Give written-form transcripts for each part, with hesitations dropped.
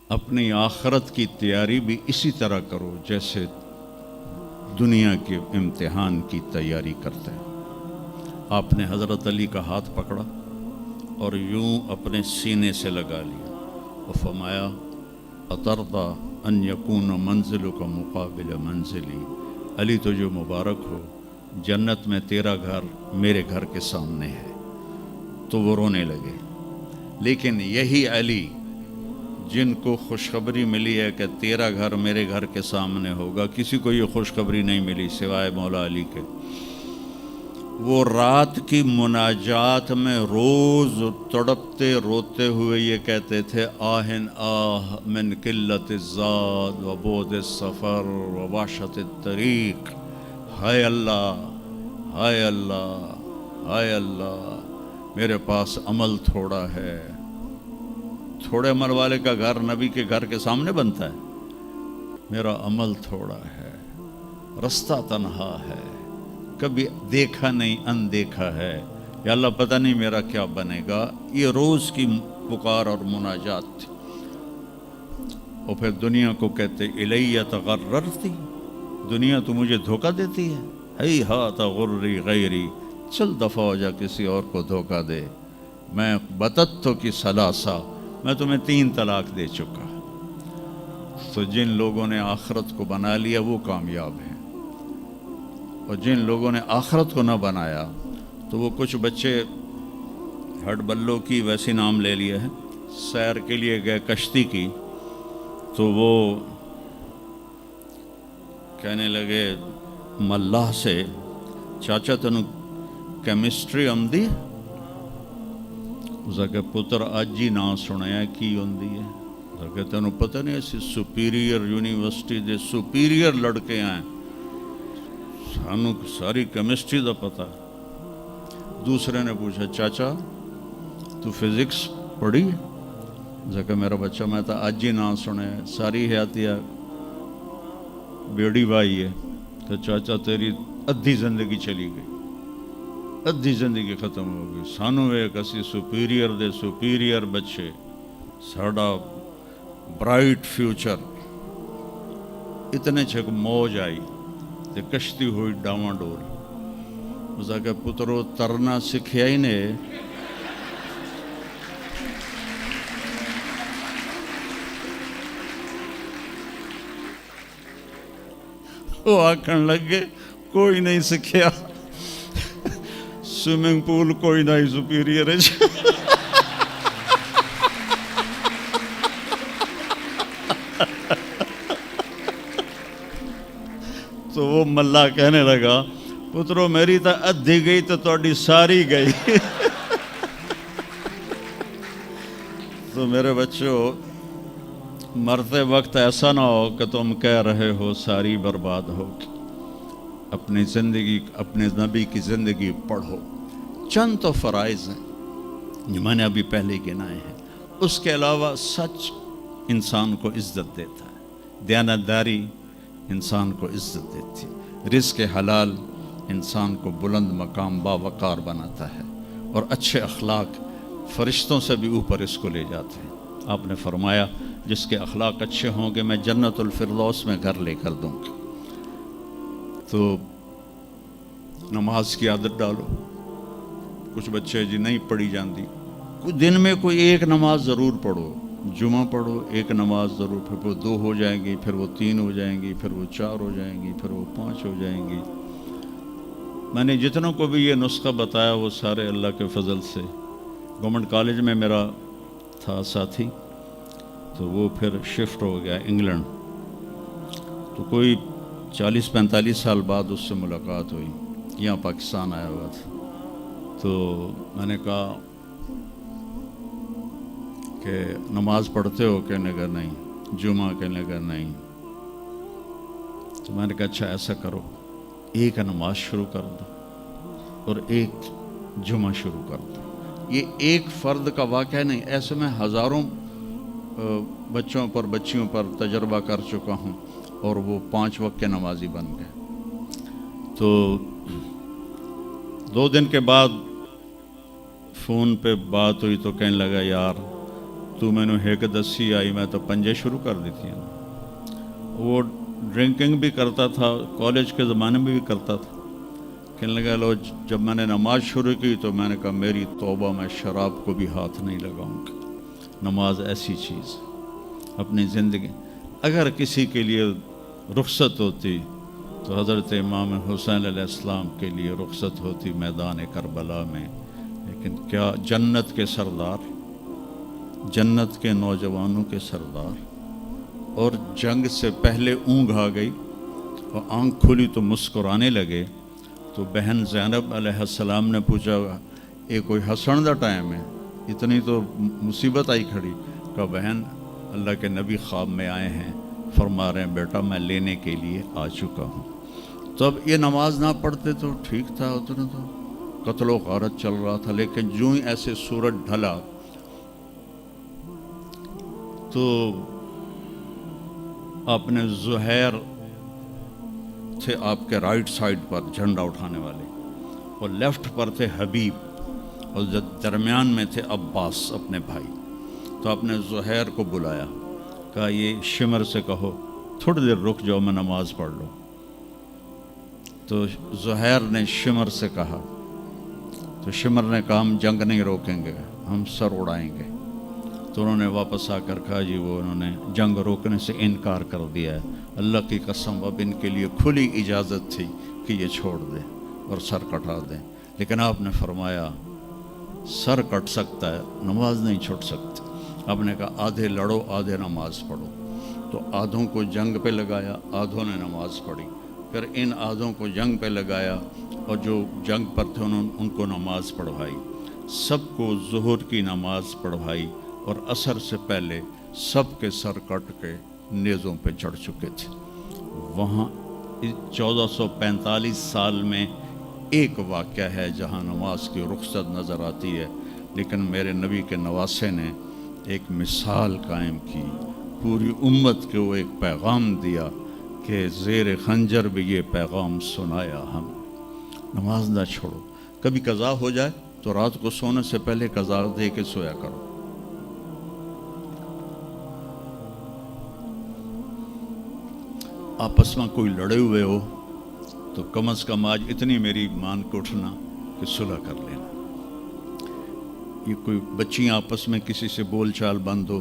اپنی آخرت کی تیاری بھی اسی طرح کرو جیسے دنیا کے امتحان کی تیاری کرتے ہیں۔ آپ نے حضرت علی کا ہاتھ پکڑا اور یوں اپنے سینے سے لگا لیا اور فرمایا اترضی ان یکون منزلک مقابل منزلی، علی تجھے مبارک ہو، جنت میں تیرا گھر میرے گھر کے سامنے ہے۔ تو وہ رونے لگے۔ لیکن یہی علی جن کو خوشخبری ملی ہے کہ تیرا گھر میرے گھر کے سامنے ہوگا، کسی کو یہ خوشخبری نہیں ملی سوائے مولا علی کے، وہ رات کی مناجات میں روز تڑپتے روتے ہوئے یہ کہتے تھے آہن آہ من قلت الزاد و بعد السفر و وحشت الطریق، ہائے اللہ، ہائے اللہ، ہائے اللہ، میرے پاس عمل تھوڑا ہے۔ تھوڑے عمل والے کا گھر نبی کے گھر کے سامنے بنتا ہے؟ میرا عمل تھوڑا ہے، رستہ تنہا ہے، کبھی دیکھا نہیں اندیکھا ہے، یا اللہ پتہ نہیں میرا کیا بنے گا۔ یہ روز کی پکار اور مناجات تھی۔ اور پھر دنیا کو کہتے الیہ تغررتی، دنیا تو مجھے دھوکہ دیتی ہے، ہی ہاتھ غری غیری، چل دفع ہو جا کسی اور کو دھوکہ دے، میں بتتو کی ثلاثہ، میں تمہیں 3 طلاق دے چکا۔ تو جن لوگوں نے آخرت کو بنا لیا وہ کامیاب ہیں، اور جن لوگوں نے آخرت کو نہ بنایا تو وہ کچھ بچے ہڈ بلوں کی ویسی نام لے لیے ہیں، سیر کے لیے گئے کشتی کی، تو وہ کہنے لگے ملاح سے چاچا تنو کیمسٹری آمدی؟ اس کہ پتر اج ہی نہ سنیا کی ہوندی ہے؟ اس کہ تینوں پتہ نہیں ایسی سپیریئر یونیورسٹی دے سپیریئر لڑکے ہیں، سانو ساری کیمسٹری دا پتہ۔ دوسرے نے پوچھا چاچا تو فزکس پڑھی؟ اس کہ میرا بچہ میں تو اج ہی نہ سنیا، ساری حیاتیہ بیڑی بائی ہے۔ تو چاچا تیری ادھی زندگی چلی گئی، ادھی زندگی ختم ہو گئی، سانو ایک اسی سپیریئر دے سپیریئر بچے، ساڑا برائٹ فیوچر۔ اتنے چھک موج آئی تے کشتی ہوئی ڈاواں ڈول۔ اس کہ پترو ترنا سکھیا ہی نے، وہ آکھن لگے کوئی نہیں سکھیا، سوئمنگ پول کوئی نہیں سپیریئر ہے۔ تو وہ ملا کہنے لگا پترو میری تو ادھی گئی تو تہاڈی ساری گئی۔ تو میرے بچوں مرتے وقت ایسا نہ ہو کہ تم کہہ رہے ہو ساری برباد ہوگی۔ اپنی زندگی، اپنے نبی کی زندگی پڑھو۔ چند تو فرائض ہیں جو میں نے ابھی پہلے گنائے ہیں، اس کے علاوہ سچ انسان کو عزت دیتا ہے، دیانتداری انسان کو عزت دیتی ہے، رزق حلال انسان کو بلند مقام باوقار بناتا ہے، اور اچھے اخلاق فرشتوں سے بھی اوپر اس کو لے جاتے ہیں۔ آپ نے فرمایا جس کے اخلاق اچھے ہوں گے میں جنت الفردوس میں گھر لے کر دوں گا۔ تو نماز کی عادت ڈالو۔ کچھ بچے جی نہیں پڑھی جاندی، کچھ دن میں کوئی ایک نماز ضرور پڑھو، جمعہ پڑھو، ایک نماز ضرور، پھر وہ 2 ہو جائیں گی، پھر وہ 3 ہو جائیں گی، پھر وہ 4 ہو جائیں گی، پھر وہ 5 ہو جائیں گی۔ میں نے جتنوں کو بھی یہ نسخہ بتایا وہ سارے اللہ کے فضل سے، گورنمنٹ کالج میں میرا تھا ساتھی، تو وہ پھر شفٹ ہو گیا انگلینڈ، تو کوئی 40-45 سال بعد اس سے ملاقات ہوئی، یہاں پاکستان آیا ہوا تھا۔ تو میں نے کہا کہ نماز پڑھتے ہو؟ کہنے کا نہیں۔ جمعہ؟ کہنے کا نہیں۔ تو میں نے کہا اچھا ایسا کرو، ایک نماز شروع کر دو اور ایک جمعہ شروع کر دو۔ یہ ایک فرد کا واقعہ نہیں، ایسے میں ہزاروں بچوں پر بچیوں پر تجربہ کر چکا ہوں، اور وہ 5 وقت کے نمازی بن گئے۔ تو 2 دن کے بعد فون پہ بات ہوئی تو کہنے لگا یار تو میں نے ایک دسی آئی میں تو پنجے شروع کر دی تھی. وہ ڈرنکنگ بھی کرتا تھا, کالج کے زمانے میں بھی کرتا تھا. کہنے لگا لو جب میں نے نماز شروع کی تو میں نے کہا میری توبہ, میں شراب کو بھی ہاتھ نہیں لگاؤں گا. نماز ایسی چیز اپنی زندگی. اگر کسی کے لیے رخصت ہوتی تو حضرت امام حسین علیہ السلام کے لیے رخصت ہوتی میدان کربلا میں. لیکن کیا جنت کے سردار, جنت کے نوجوانوں کے سردار, اور جنگ سے پہلے اونگ آ گئی اور آنکھ کھلی تو مسکرانے لگے. تو بہن زینب علیہ السلام نے پوچھا یہ کوئی ہنسن دا ٹائم ہے, اتنی تو مصیبت آئی کھڑی. کہا بہن اللہ کے نبی خواب میں آئے ہیں, فرما رہے ہیں بیٹا میں لینے کے لیے آ چکا ہوں. تو اب یہ نماز نہ پڑھتے تو ٹھیک تھا, اتنا تو قتل و غارت چل رہا تھا. لیکن جو ہی ایسے سورج ڈھلا تو آپ نے زہیر تھے آپ کے رائٹ سائڈ پر جھنڈا اٹھانے والے, اور لیفٹ پر تھے حبیب, اور درمیان میں تھے عباس اپنے بھائی. تو آپ نے زہیر کو بلایا, کہا یہ شمر سے کہو تھوڑی دیر رک جاؤ میں نماز پڑھ لوں. تو زہیر نے شمر سے کہا, تو شمر نے کہا ہم جنگ نہیں روکیں گے, ہم سر اڑائیں گے. تو انہوں نے واپس آ کر کہا جی وہ انہوں نے جنگ روکنے سے انکار کر دیا ہے, اللہ کی قسم اب ان کے لیے کھلی اجازت تھی کہ یہ چھوڑ دیں اور سر کٹا دیں. لیکن آپ نے فرمایا سر کٹ سکتا ہے, نماز نہیں چھوٹ سکتی. آپ نے کہا آدھے لڑو آدھے نماز پڑھو. تو آدھوں کو جنگ پہ لگایا, آدھوں نے نماز پڑھی. پھر ان آدھوں کو جنگ پہ لگایا اور جو جنگ پر تھے ان کو نماز پڑھوائی. سب کو ظہر کی نماز پڑھوائی, اور عصر سے پہلے سب کے سر کٹ کے نیزوں پہ چڑھ چکے تھے. وہاں 1445 سال میں ایک واقعہ ہے جہاں نماز کی رخصت نظر آتی ہے. لیکن میرے نبی کے نواسے نے ایک مثال قائم کی, پوری امت کو ایک پیغام دیا کہ زیر خنجر بھی یہ پیغام سنایا ہم, نماز نہ چھوڑو. کبھی قضا ہو جائے تو رات کو سونے سے پہلے قضا دے کے سویا کرو. آپس میں کوئی لڑے ہوئے ہو تو کم از کم آج اتنی میری مان کو اٹھنا کہ صلح کر لینا. یہ کوئی بچیاں آپس میں کسی سے بول چال بند ہو,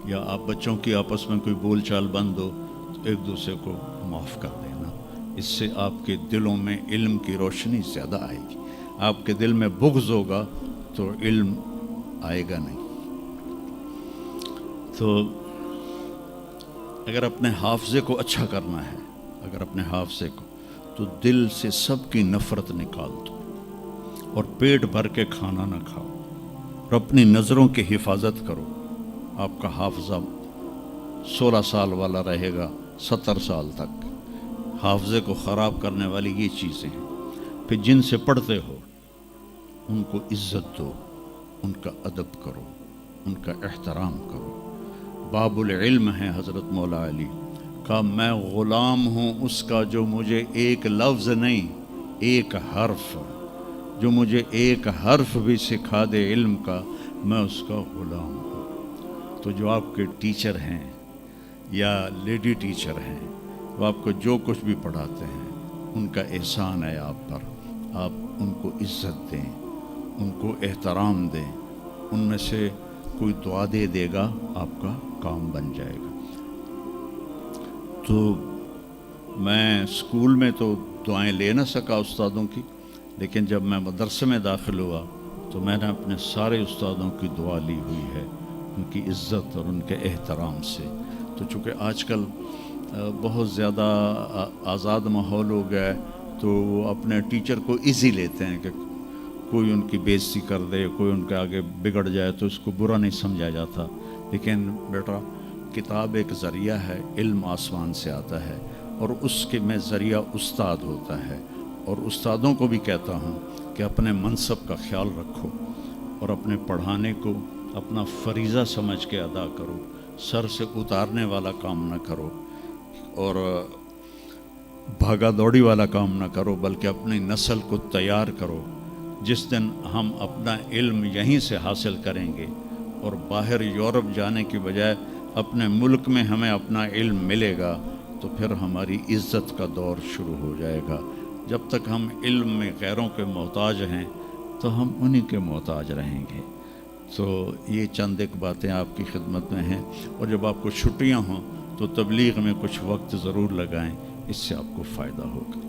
یا آپ بچوں کی آپس میں کوئی بول چال بند ہو, تو ایک دوسرے کو معاف کر دینا. اس سے آپ کے دلوں میں علم کی روشنی زیادہ آئے گی. آپ کے دل میں بغض ہوگا تو علم آئے گا نہیں. تو اگر اپنے حافظے کو اچھا کرنا ہے, اگر اپنے حافظے کو, تو دل سے سب کی نفرت نکال دو, اور پیٹ بھر کے کھانا نہ کھاؤ, اور اپنی نظروں کی حفاظت کرو. آپ کا حافظہ 16 سال والا رہے گا 70 سال تک. حافظے کو خراب کرنے والی یہ چیزیں ہیں. پھر جن سے پڑھتے ہو ان کو عزت دو, ان کا ادب کرو, ان کا احترام کرو. باب العلم ہے حضرت مولا علی کا, میں غلام ہوں اس کا جو مجھے ایک لفظ نہیں ایک حرف, جو مجھے ایک حرف بھی سکھا دے علم کا, میں اس کا غلام ہوں. تو جو آپ کے ٹیچر ہیں یا لیڈی ٹیچر ہیں, وہ آپ کو جو کچھ بھی پڑھاتے ہیں, ان کا احسان ہے آپ پر. آپ ان کو عزت دیں, ان کو احترام دیں. ان میں سے کوئی دعا دے دے گا, آپ کا کام بن جائے گا. تو میں اسکول میں تو دعائیں لے نہ سکا استادوں کی, لیکن جب میں مدرسے میں داخل ہوا تو میں نے اپنے سارے استادوں کی دعا لی ہوئی ہے, ان کی عزت اور ان کے احترام سے. تو چونکہ آج کل بہت زیادہ آزاد ماحول ہو گیا ہے, تو وہ اپنے ٹیچر کو ایزی لیتے ہیں کہ کوئی ان کی بے عزتی کر دے, کوئی ان کے آگے بگڑ جائے تو اس کو برا نہیں سمجھا جاتا. لیکن بیٹا کتاب ایک ذریعہ ہے, علم آسمان سے آتا ہے, اور اس کے میں ذریعہ استاد ہوتا ہے. اور استادوں کو بھی کہتا ہوں کہ اپنے منصب کا خیال رکھو, اور اپنے پڑھانے کو اپنا فریضہ سمجھ کے ادا کرو. سر سے اتارنے والا کام نہ کرو, اور بھاگا دوڑی والا کام نہ کرو, بلکہ اپنی نسل کو تیار کرو. جس دن ہم اپنا علم یہیں سے حاصل کریں گے اور باہر یورپ جانے کی بجائے اپنے ملک میں ہمیں اپنا علم ملے گا تو پھر ہماری عزت کا دور شروع ہو جائے گا. جب تک ہم علم میں غیروں کے محتاج ہیں تو ہم انہی کے محتاج رہیں گے. تو یہ چند ایک باتیں آپ کی خدمت میں ہیں. اور جب آپ کو چھٹیاں ہوں تو تبلیغ میں کچھ وقت ضرور لگائیں، اس سے آپ کو فائدہ ہوگا.